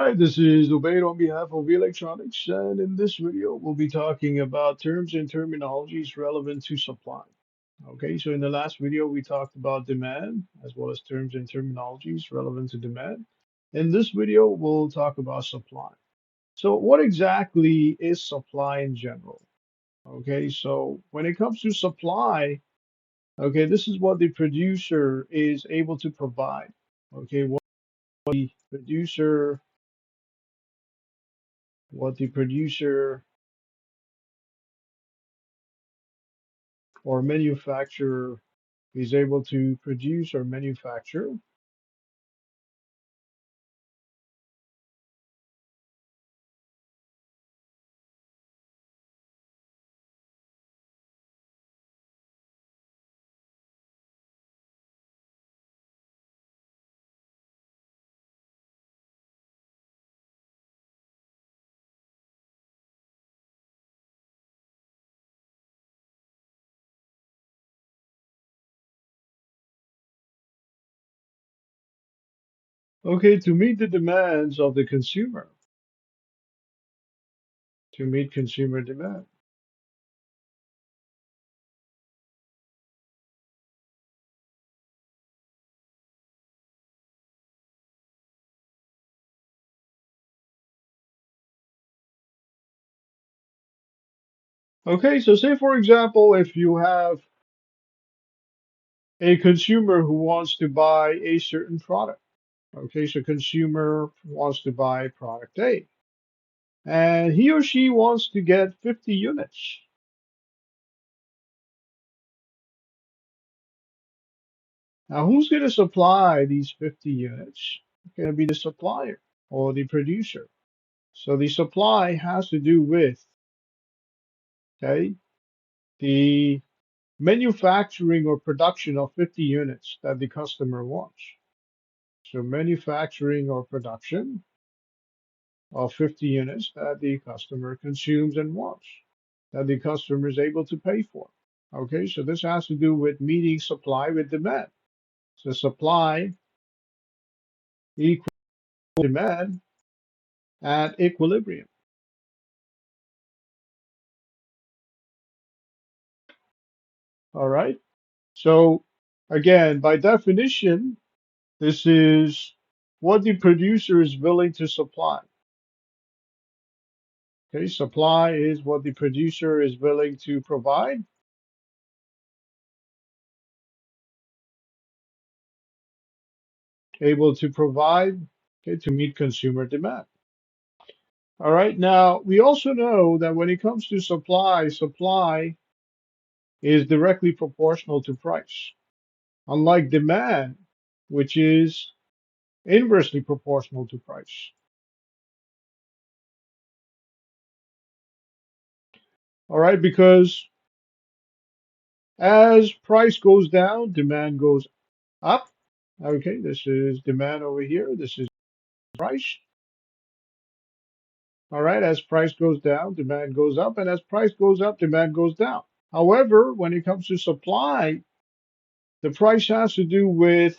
right, this is Ubaid on behalf of Electronics, and in this video, we'll be talking about terms and terminologies relevant to supply. Okay, so in the last video, we talked about demand as well as terms and terminologies relevant to demand. In this video, we'll talk about supply. So, what exactly is supply in general? Okay, so when it comes to supply, okay, this is what the producer is able to provide. Okay, the producer, what the producer or manufacturer is able to produce or manufacture. Okay, to meet the demands of the consumer, to meet consumer demand. Okay, so say for example, if you have a consumer who wants to buy a certain product. Okay, so consumer wants to buy product A, and he or she wants to get 50 units. Now, who's going to supply these 50 units? It's going to be the supplier or the producer. So the supply has to do with, okay, the manufacturing or production of 50 units that the customer wants. So manufacturing or production of 50 units that the customer consumes and wants, that the customer is able to pay for. Okay, so this has to do with meeting supply with demand. So supply equals demand at equilibrium. All right. So again, by definition, this is what the producer is willing to supply. Okay, supply is what the producer is willing to provide, able to provide, okay, to meet consumer demand. All right, now we also know that when it comes to supply, supply is directly proportional to price, unlike demand, which is inversely proportional to price. All right, because as price goes down, demand goes up. Okay, this is demand over here, this is price. All right, as price goes down, demand goes up, and as price goes up, demand goes down. However, when it comes to supply, the price has to do with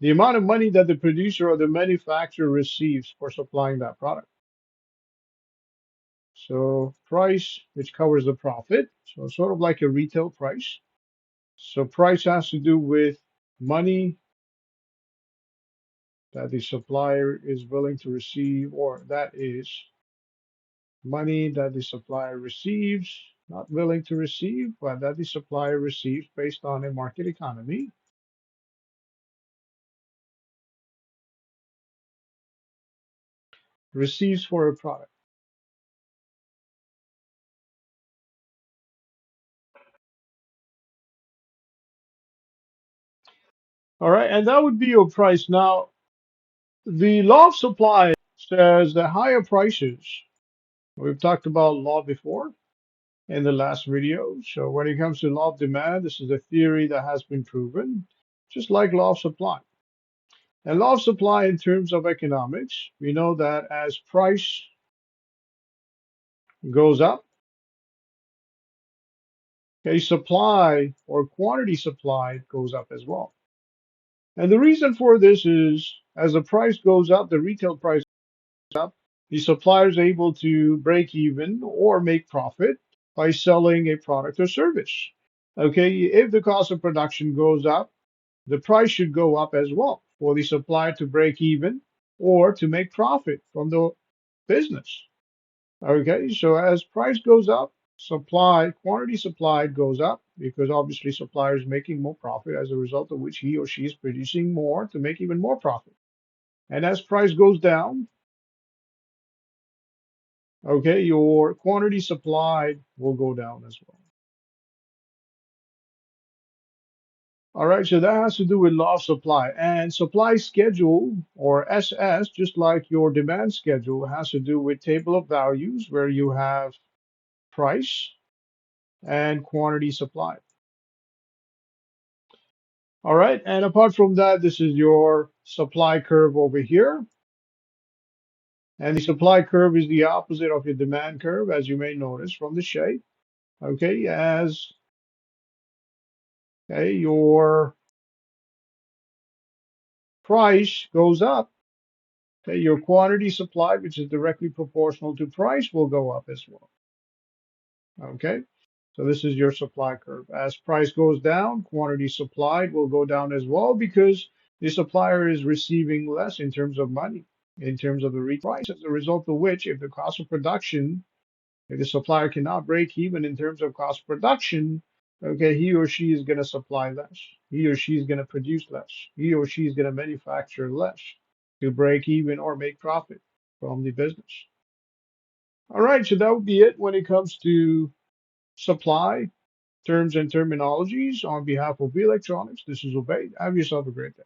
the amount of money that the producer or the manufacturer receives for supplying that product. So price, which covers the profit, so sort of like a retail price. So price has to do with money that the supplier is willing to receive, or that is money that the supplier receives, not willing to receive, but that the supplier receives based on a market economy, receives for a product. All right, and that would be your price. Now, the law of supply says that higher prices, we've talked about law before in the last video. So when it comes to law of demand, this is a theory that has been proven, just like law of supply. And law of supply in terms of economics, we know that as price goes up, okay, supply or quantity supplied goes up as well. And the reason for this is as the price goes up, the retail price goes up, the supplier is able to break even or make profit by selling a product or service. Okay, if the cost of production goes up, the price should go up as well for the supplier to break even or to make profit from the business. Okay, so as price goes up, quantity supplied goes up because obviously supplier is making more profit as a result of which he or she is producing more to make even more profit. And as price goes down, okay, your quantity supplied will go down as well. All right, so that has to do with law of supply and supply schedule or SS, just like your demand schedule, has to do with table of values where you have price and quantity supplied. All right, and apart from that, this is your supply curve over here. And the supply curve is the opposite of your demand curve, as you may notice from the shape. Okay, as okay, your price goes up, okay, your quantity supplied, which is directly proportional to price, will go up as well. Okay, so this is your supply curve. As price goes down, quantity supplied will go down as well because the supplier is receiving less in terms of money, in terms of the retail price, as a result of which, if the cost of production, if the supplier cannot break even in terms of cost of production, okay, he or she is going to supply less. He or she is going to produce less. He or she is going to manufacture less to break even or make profit from the business. All right, so that would be it when it comes to supply terms and terminologies. On behalf of electronics, this is Obey. Have yourself a great day.